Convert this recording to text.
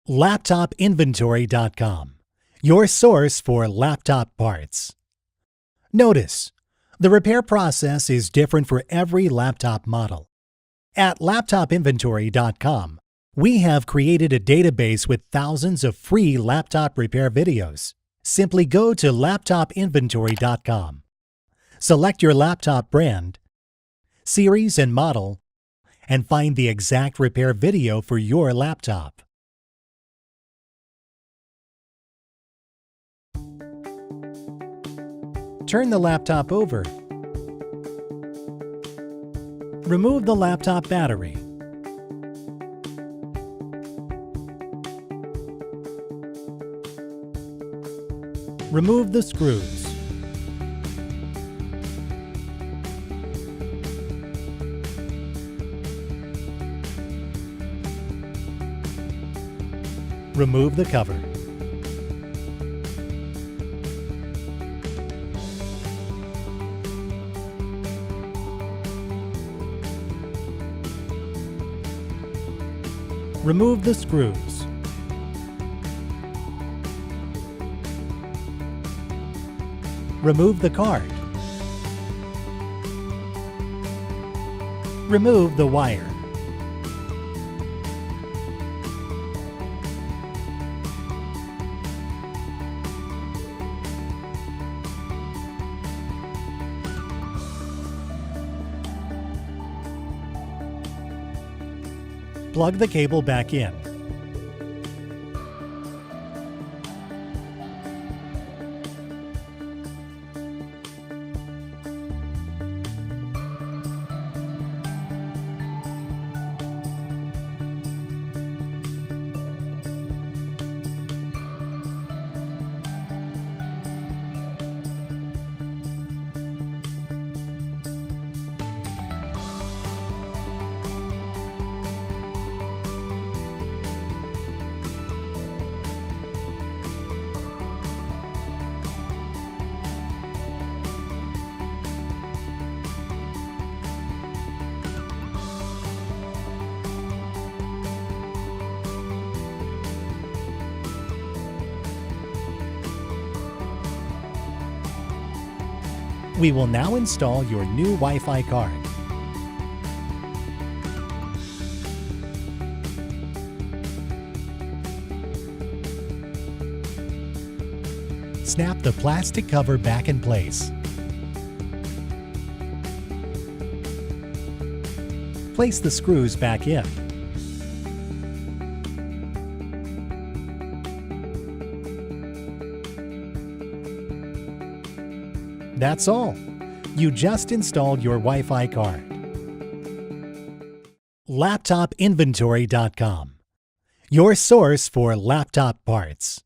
LaptopInventory.com, your source for laptop parts. Notice, the repair process is different for every laptop model. At LaptopInventory.com, we have created a database with thousands of free laptop repair videos. Simply go to LaptopInventory.com, select your laptop brand, series and model, and find the exact repair video for your laptop. Turn the laptop over. Remove the laptop battery. Remove the screws. Remove the cover. Remove the screws. Remove the card. Remove the wire. Plug the cable back in. We will now install your new Wi-Fi card. Snap the plastic cover back in place. Place the screws back in. That's all. You just installed your Wi-Fi card. LaptopInventory.com, your source for laptop parts.